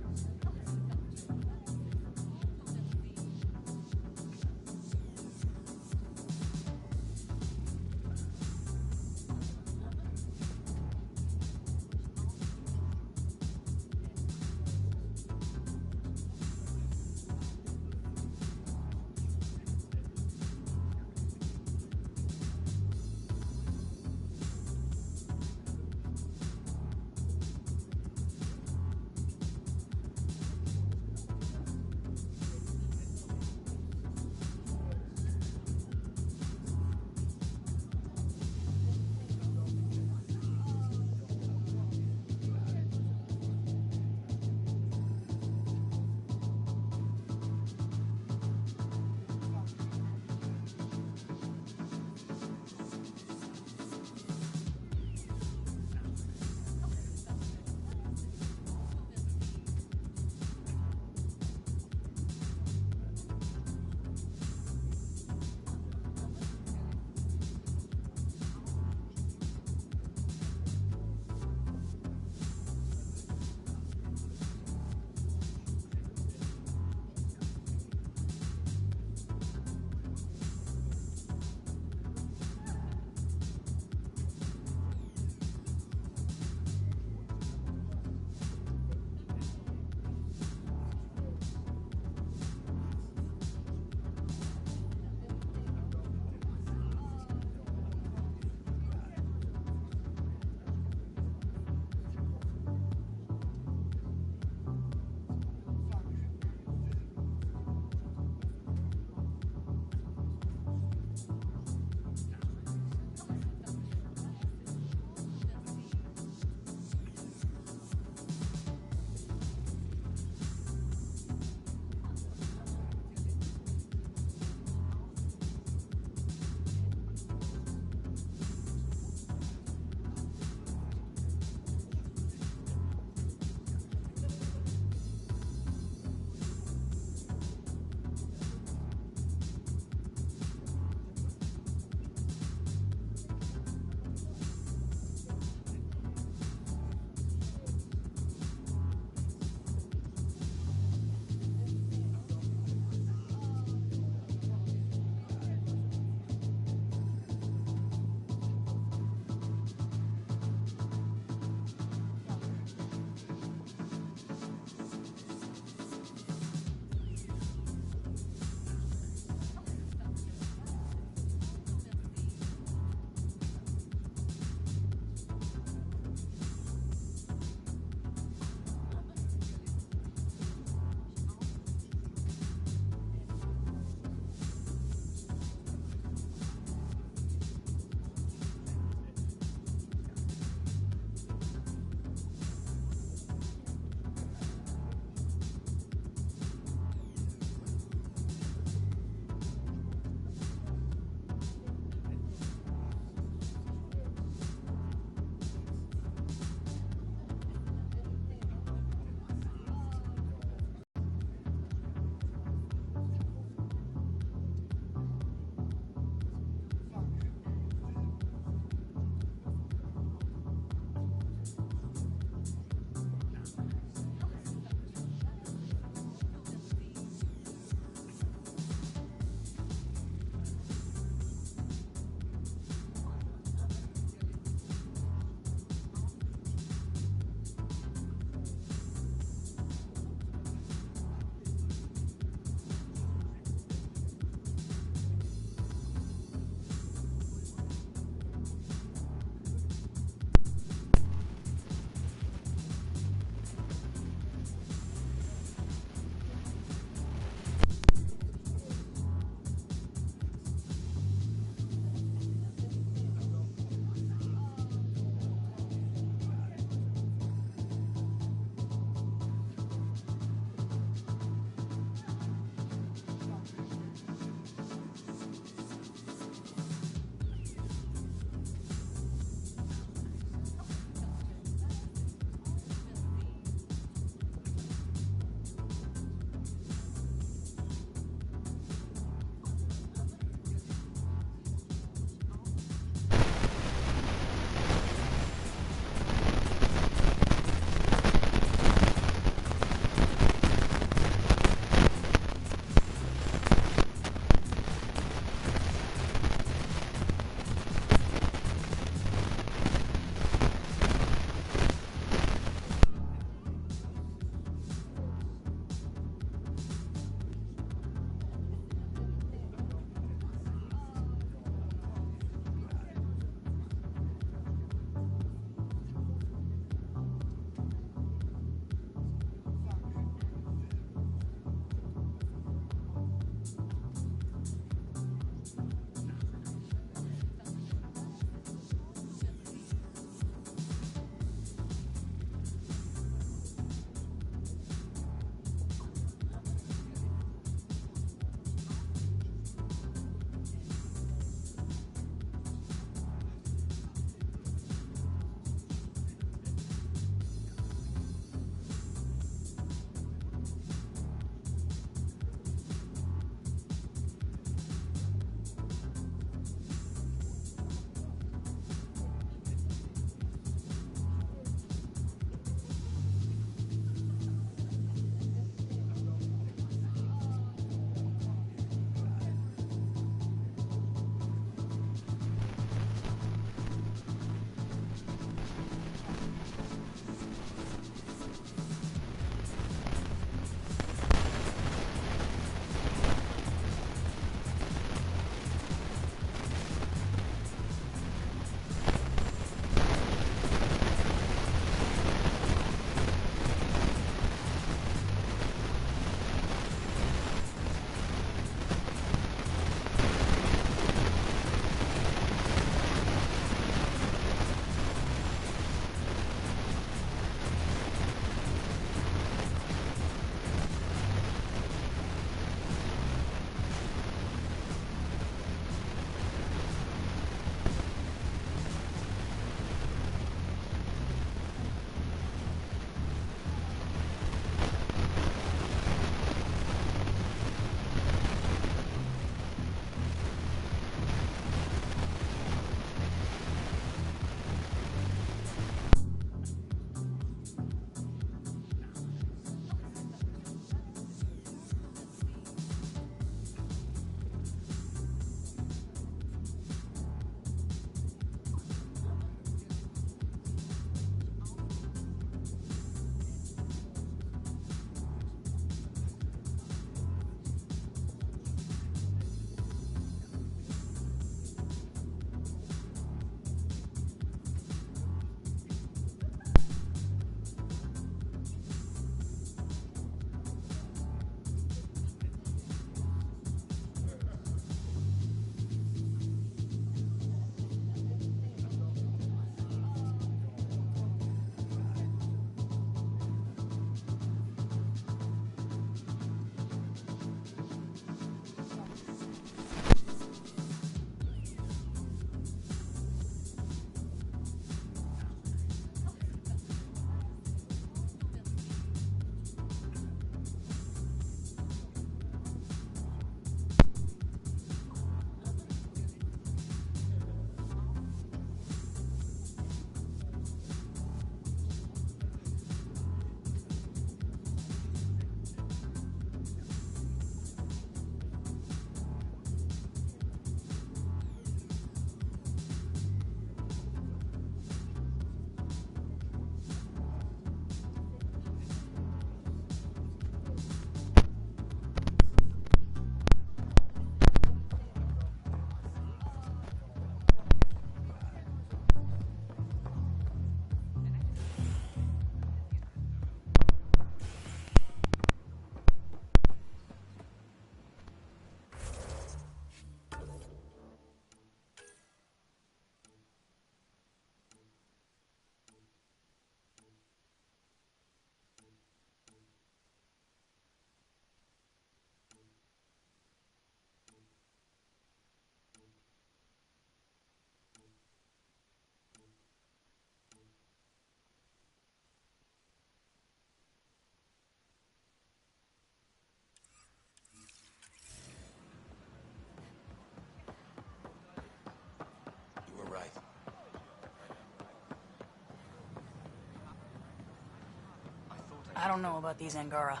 I don't know about these Angara.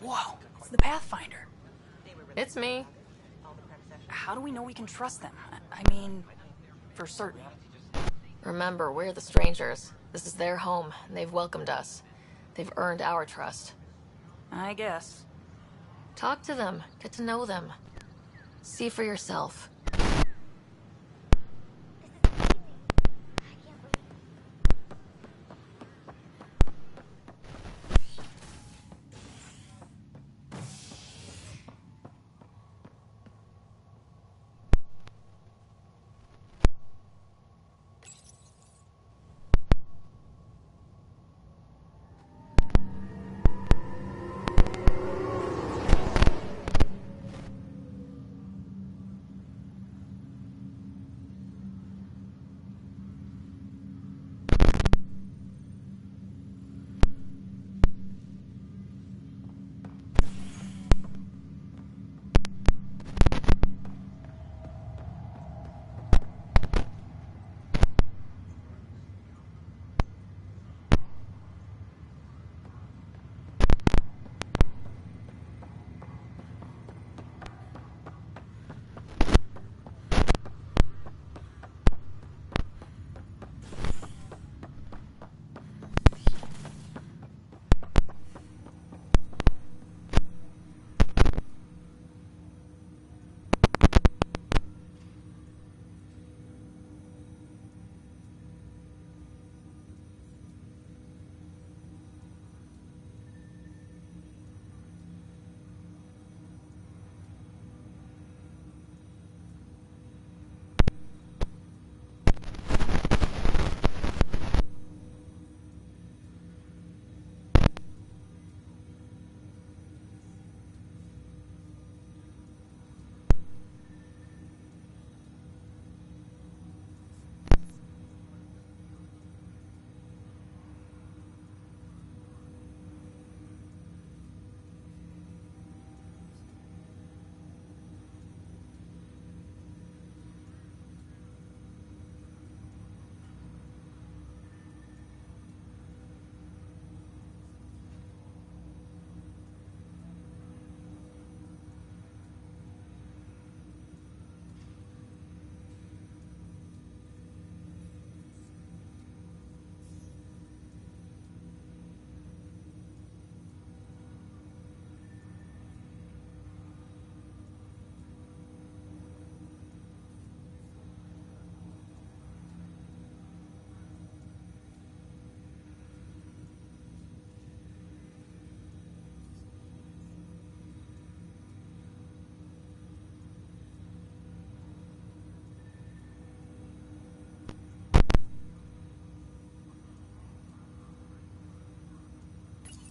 Whoa, it's the Pathfinder. It's me. How do we know we can trust them? I mean, for certain. Remember, we're the strangers. This is their home, and they've welcomed us. They've earned our trust. I guess. Talk to them. Get to know them. See for yourself.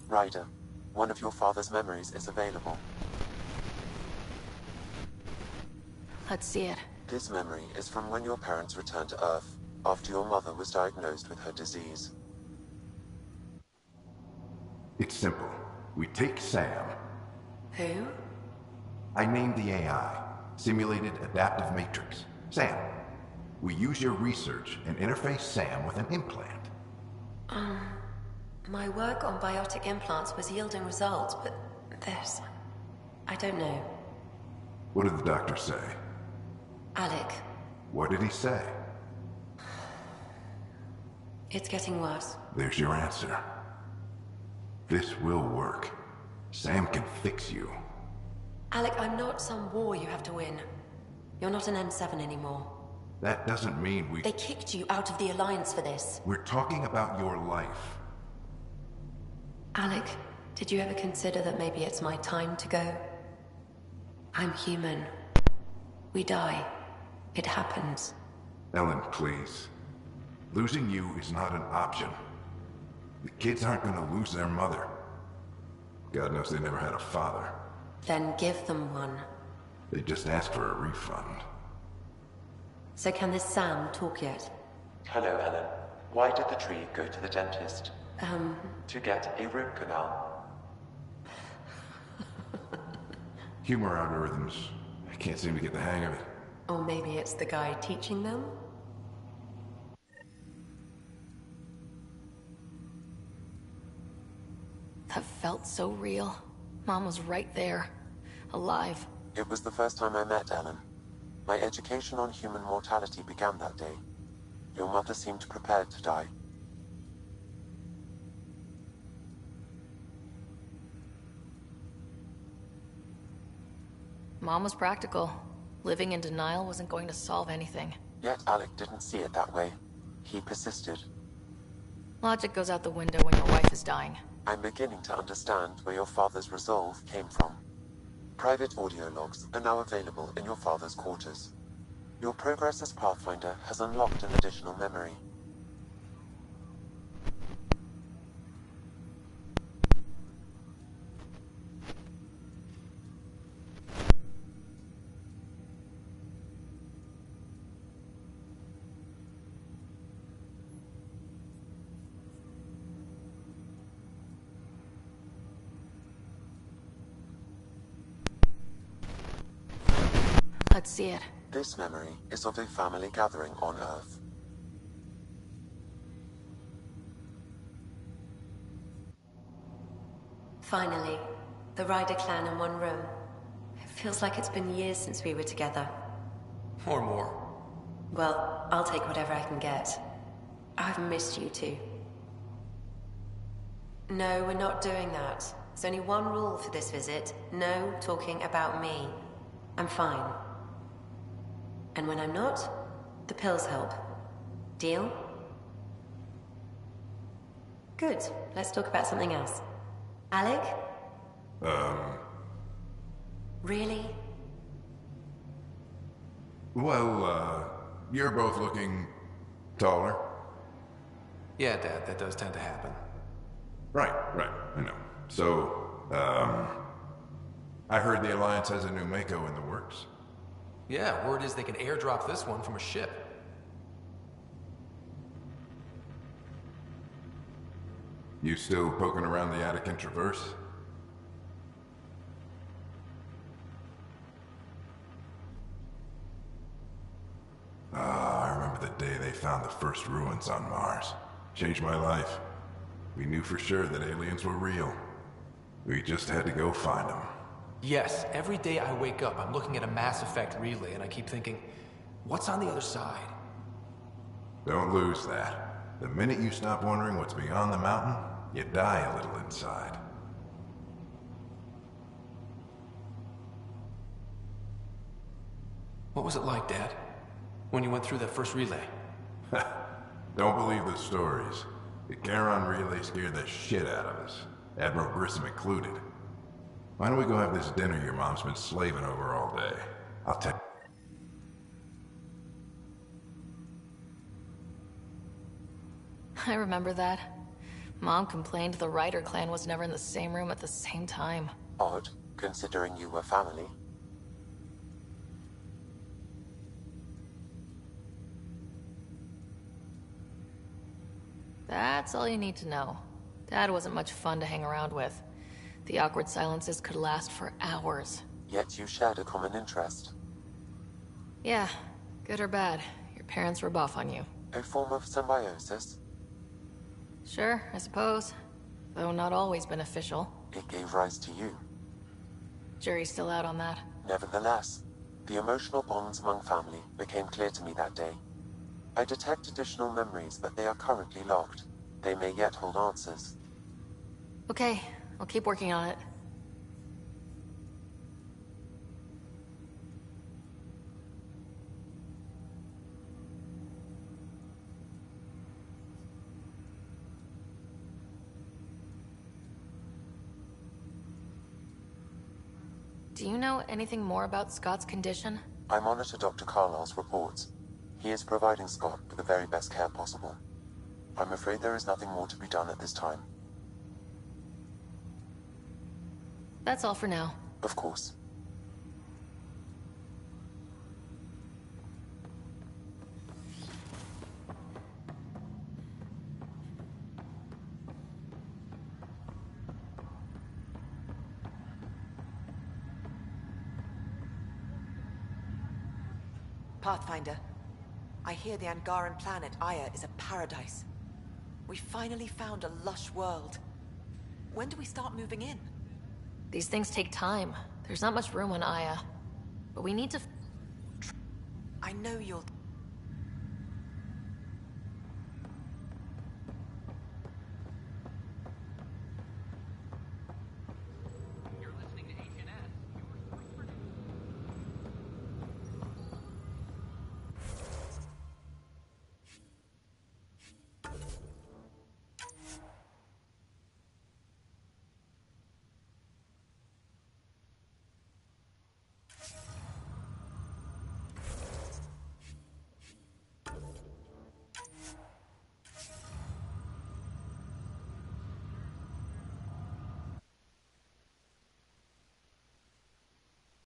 Ryder, one of your father's memories is available. Let's see it. This memory is from when your parents returned to Earth, after your mother was diagnosed with her disease. It's simple. We take Sam. Who? I named the AI, Simulated Adaptive Matrix. Sam. We use your research and interface Sam with an implant. My work on biotic implants was yielding results, but this... I don't know. What did the doctor say? Alec, What did he say? it's getting worse. There's your answer. This will work. Sam can fix you. Alec, I'm not some war you have to win. You're not an N7 anymore. That doesn't mean we... They kicked you out of the Alliance for this. We're talking about your life. Alec, did you ever consider that maybe it's my time to go? I'm human. We die. It happens. Ellen, please. Losing you is not an option. The kids aren't gonna lose their mother. God knows they never had a father. Then give them one. They just asked for a refund. So can this Sam talk yet? Hello, Ellen. Why did the tree go to the dentist? To get a root canal. Humor algorithms. I can't seem to get the hang of it. Or maybe it's the guy teaching them? That felt so real. Mom was right there. Alive. It was the first time I met Ellen. My education on human mortality began that day. Your mother seemed prepared to die. Mom was practical. Living in denial wasn't going to solve anything. Yet Alec didn't see it that way. He persisted. Logic goes out the window when your wife is dying. I'm beginning to understand where your father's resolve came from. Private audio logs are now available in your father's quarters. Your progress as Pathfinder has unlocked an additional memory. Let's see it. This memory is of a family gathering on Earth. Finally, the Ryder clan in one room. It feels like it's been years since we were together. Or more. Well, I'll take whatever I can get. I've missed you too. No, we're not doing that. There's only one rule for this visit. No talking about me. I'm fine. And when I'm not, the pills help. Deal? Good. Let's talk about something else. Alec? Really? Well, you're both looking taller. Yeah, Dad, that does tend to happen. Right, I know. So, I heard the Alliance has a new Mako in the works. Yeah, word is they can airdrop this one from a ship. You still poking around the Attican Traverse? I remember the day they found the first ruins on Mars. Changed my life. We knew for sure that aliens were real. We just had to go find them. Yes, every day I wake up, I'm looking at a Mass Effect relay and I keep thinking, what's on the other side? Don't lose that. The minute you stop wondering what's beyond the mountain, you die a little inside. What was it like, Dad? When you went through that first relay? Don't believe the stories. The Charon relay scared the shit out of us. Admiral Grissom included. Why don't we go have this dinner your mom's been slaving over all day? I'll tell. I remember that. Mom complained the Ryder clan was never in the same room at the same time. Odd, considering you were family. That's all you need to know. Dad wasn't much fun to hang around with. The awkward silences could last for hours. Yet you shared a common interest. Yeah, good or bad, your parents rub off on you. A form of symbiosis? Sure, I suppose. Though not always beneficial. It gave rise to you. Jury's still out on that. Nevertheless, the emotional bonds among family became clear to me that day. I detect additional memories, but they are currently locked. They may yet hold answers. Okay, I'll keep working on it. Do you know anything more about Scott's condition? I monitor Dr. Carlisle's reports. He is providing Scott with the very best care possible. I'm afraid there is nothing more to be done at this time. That's all for now. Of course. Pathfinder, I hear the Angaran planet Aya is a paradise. We finally found a lush world. When do we start moving in? These things take time. There's not much room on Aya. But we need to... I know you'll...